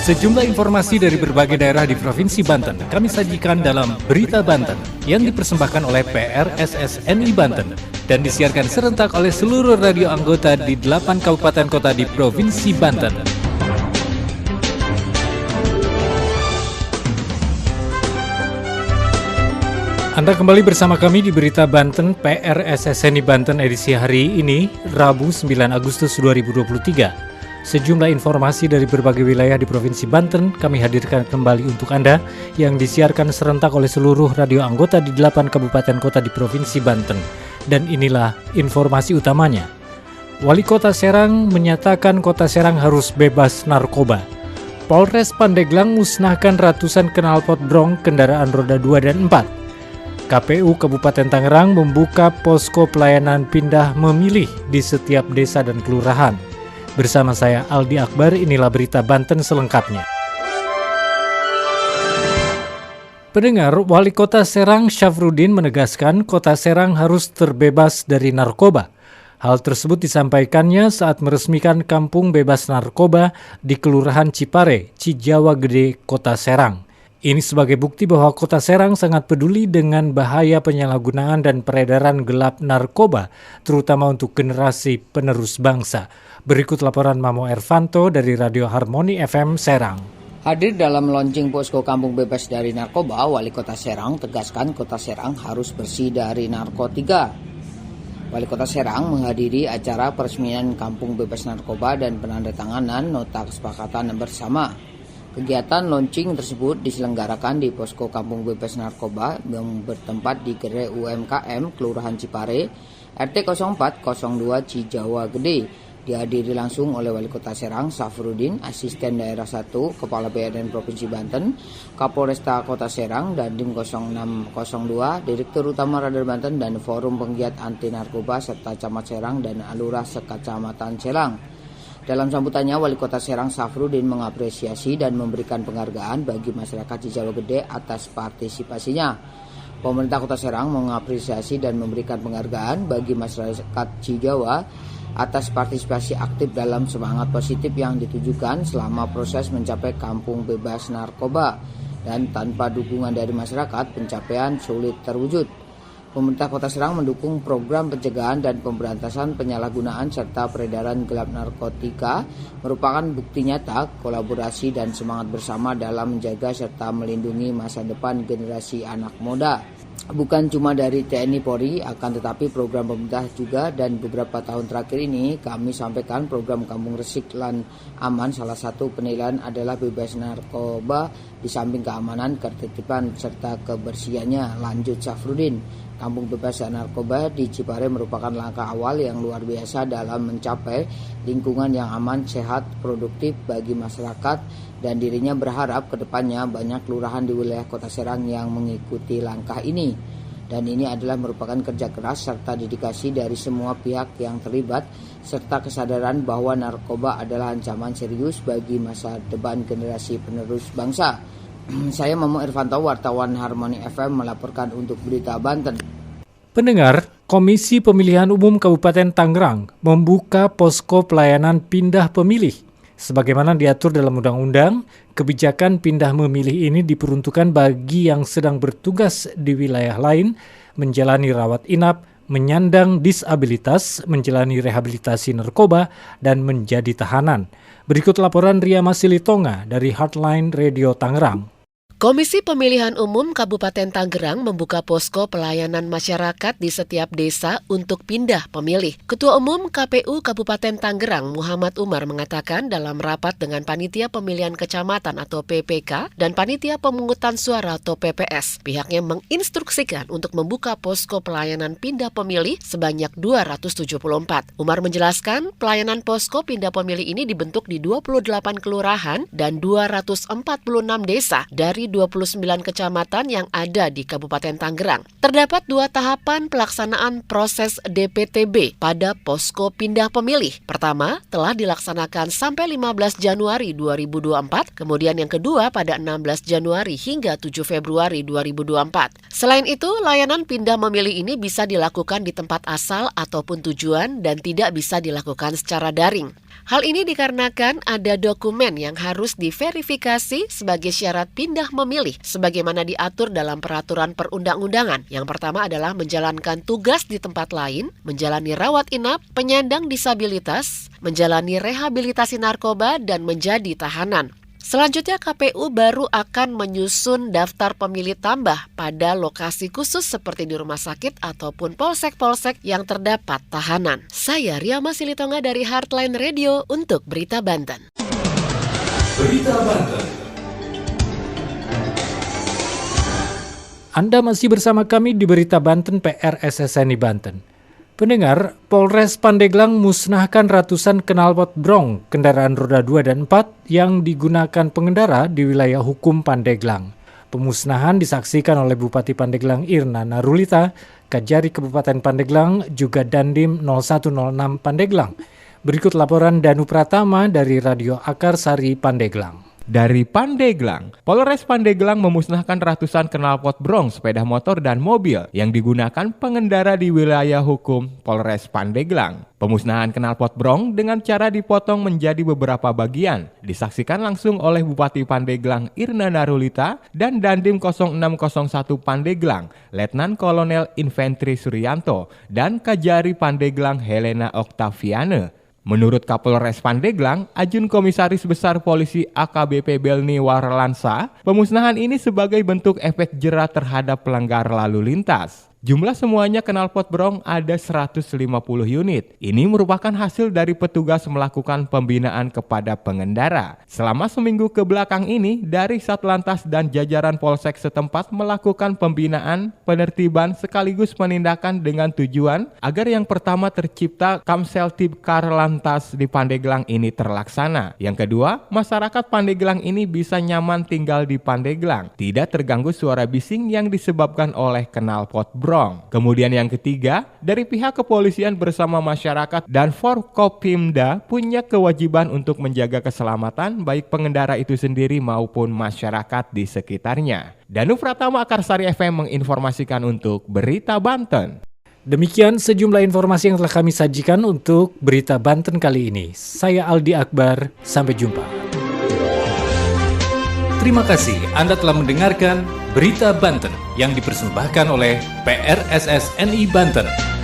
Sejumlah informasi dari berbagai daerah di Provinsi Banten kami sajikan dalam Berita Banten yang dipersembahkan oleh PRSSNI Banten dan disiarkan serentak oleh seluruh radio anggota di 8 kabupaten kota di Provinsi Banten. Anda kembali bersama kami di Berita Banten PRSSNI Banten edisi hari ini, Rabu 9 Agustus 2023. Sejumlah informasi dari berbagai wilayah di Provinsi Banten kami hadirkan kembali untuk Anda yang disiarkan serentak oleh seluruh radio anggota di 8 kabupaten kota di Provinsi Banten. Dan inilah informasi utamanya. Wali Kota Serang menyatakan Kota Serang harus bebas narkoba. Polres Pandeglang musnahkan ratusan knalpot brong kendaraan roda 2 dan 4. KPU Kabupaten Tangerang membuka posko pelayanan pindah memilih di setiap desa dan kelurahan. Bersama saya Aldi Akbar, inilah Berita Banten selengkapnya. Pendengar, Wali Kota Serang Syafruddin menegaskan Kota Serang harus terbebas dari narkoba. Hal tersebut disampaikannya saat meresmikan Kampung Bebas Narkoba di Kelurahan Cipare, Cijawa Gede, Kota Serang. Ini sebagai bukti bahwa Kota Serang sangat peduli dengan bahaya penyalahgunaan dan peredaran gelap narkoba, terutama untuk generasi penerus bangsa. Berikut laporan Mamo Ervanto dari Radio Harmoni FM Serang. Hadir dalam launching posko Kampung Bebas dari Narkoba, Wali Kota Serang tegaskan Kota Serang harus bersih dari narkotika. Wali Kota Serang menghadiri acara peresmian Kampung Bebas Narkoba dan penandatanganan nota kesepakatan bersama. Kegiatan launching tersebut diselenggarakan di posko Kampung Bebas Narkoba yang bertempat di Gerai UMKM Kelurahan Cipare, RT 0402 Cijawa Gede. Dihadiri langsung oleh Wali Kota Serang Syafruddin, Asisten Daerah 1, Kepala BNN Provinsi Banten, Kapolresta Kota Serang, Dandim 0602, Direktur Utama Radar Banten, dan Forum Penggiat Anti Narkoba serta Camat Serang dan Alurah Sekecamatan Serang. Dalam sambutannya, Wali Kota Serang Syafruddin mengapresiasi dan memberikan penghargaan bagi masyarakat Cijawa Gede atas partisipasinya. Pemerintah Kota Serang mengapresiasi dan memberikan penghargaan bagi masyarakat Cijawa atas partisipasi aktif dalam semangat positif yang ditujukan selama proses mencapai Kampung Bebas Narkoba, dan tanpa dukungan dari masyarakat pencapaian sulit terwujud. Pemerintah Kota Serang mendukung program pencegahan dan pemberantasan penyalahgunaan serta peredaran gelap narkotika merupakan bukti nyata kolaborasi dan semangat bersama dalam menjaga serta melindungi masa depan generasi anak muda. Bukan cuma dari TNI Polri, akan tetapi program pemerintah juga, dan beberapa tahun terakhir ini kami sampaikan program Kampung Resik Lan Aman. Salah satu penilaian adalah bebas narkoba di samping keamanan, ketertiban, serta kebersihannya. Lanjut Syafruddin, Kampung Bebas Narkoba di Cipare merupakan langkah awal yang luar biasa dalam mencapai lingkungan yang aman, sehat, produktif bagi masyarakat, dan dirinya berharap kedepannya banyak kelurahan di wilayah Kota Serang yang mengikuti langkah ini. Dan ini adalah merupakan kerja keras serta dedikasi dari semua pihak yang terlibat, serta kesadaran bahwa narkoba adalah ancaman serius bagi masa depan generasi penerus bangsa. Saya Mamo Ervanto, wartawan Harmoni FM, melaporkan untuk Berita Banten. Pendengar, Komisi Pemilihan Umum Kabupaten Tangerang membuka posko pelayanan pindah pemilih. Sebagaimana diatur dalam undang-undang, kebijakan pindah memilih ini diperuntukkan bagi yang sedang bertugas di wilayah lain, menjalani rawat inap, menyandang disabilitas, menjalani rehabilitasi narkoba, dan menjadi tahanan. Berikut laporan Ria Masilitonga dari Heartline Radio Tangerang. Komisi Pemilihan Umum Kabupaten Tangerang membuka posko pelayanan masyarakat di setiap desa untuk pindah pemilih. Ketua Umum KPU Kabupaten Tangerang Muhammad Umar mengatakan dalam rapat dengan Panitia Pemilihan Kecamatan atau PPK dan Panitia Pemungutan Suara atau PPS, pihaknya menginstruksikan untuk membuka posko pelayanan pindah pemilih sebanyak 274. Umar menjelaskan pelayanan posko pindah pemilih ini dibentuk di 28 kelurahan dan 246 desa dari 29 kecamatan yang ada di Kabupaten Tangerang. Terdapat 2 tahapan pelaksanaan proses DPTB pada posko pindah pemilih. Pertama, telah dilaksanakan sampai 15 Januari 2024, kemudian yang kedua pada 16 Januari hingga 7 Februari 2024. Selain itu, layanan pindah memilih ini bisa dilakukan di tempat asal ataupun tujuan dan tidak bisa dilakukan secara daring. Hal ini dikarenakan ada dokumen yang harus diverifikasi sebagai syarat pindah memilih sebagaimana diatur dalam peraturan perundang-undangan. Yang pertama adalah menjalankan tugas di tempat lain, menjalani rawat inap, penyandang disabilitas, menjalani rehabilitasi narkoba, dan menjadi tahanan. Selanjutnya KPU baru akan menyusun daftar pemilih tambah pada lokasi khusus seperti di rumah sakit ataupun polsek-polsek yang terdapat tahanan. Saya Riama Silitonga dari Heartline Radio untuk Berita Banten. Berita Banten. Anda masih bersama kami di Berita Banten PR SSNI Banten. Pendengar, Polres Pandeglang musnahkan ratusan knalpot brong kendaraan roda 2 dan 4 yang digunakan pengendara di wilayah hukum Pandeglang. Pemusnahan disaksikan oleh Bupati Pandeglang Irna Narulita, Kajari Kabupaten Pandeglang, juga Dandim 0106 Pandeglang. Berikut laporan Danu Pratama dari Radio Akarsari Pandeglang. Dari Pandeglang, Polres Pandeglang memusnahkan ratusan knalpot brong sepeda motor dan mobil yang digunakan pengendara di wilayah hukum Polres Pandeglang. Pemusnahan knalpot brong dengan cara dipotong menjadi beberapa bagian disaksikan langsung oleh Bupati Pandeglang Irna Narulita dan Dandim 0601 Pandeglang, Letnan Kolonel Infanteri Suryanto dan Kajari Pandeglang Helena Oktaviana. Menurut Kapolres Pandeglang, Ajun Komisaris Besar Polisi AKBP Belni Warlansa, pemusnahan ini sebagai bentuk efek jera terhadap pelanggar lalu lintas. Jumlah semuanya knalpot brong ada 150 unit. Ini merupakan hasil dari petugas melakukan pembinaan kepada pengendara. Selama seminggu ke belakang ini, dari Satlantas dan jajaran Polsek setempat melakukan pembinaan, penertiban sekaligus penindakan dengan tujuan agar yang pertama tercipta Kamseltib Karlantas di Pandeglang ini terlaksana. Yang kedua, masyarakat Pandeglang ini bisa nyaman tinggal di Pandeglang, tidak terganggu suara bising yang disebabkan oleh knalpot brong. Kemudian yang ketiga, dari pihak kepolisian bersama masyarakat dan Forkopimda punya kewajiban untuk menjaga keselamatan baik pengendara itu sendiri maupun masyarakat di sekitarnya. Danu Pratama Akarsari FM menginformasikan untuk Berita Banten. Demikian sejumlah informasi yang telah kami sajikan untuk Berita Banten kali ini. Saya Aldi Akbar, sampai jumpa. Terima kasih Anda telah mendengarkan Berita Banten yang dipersembahkan oleh PRSSNI Banten.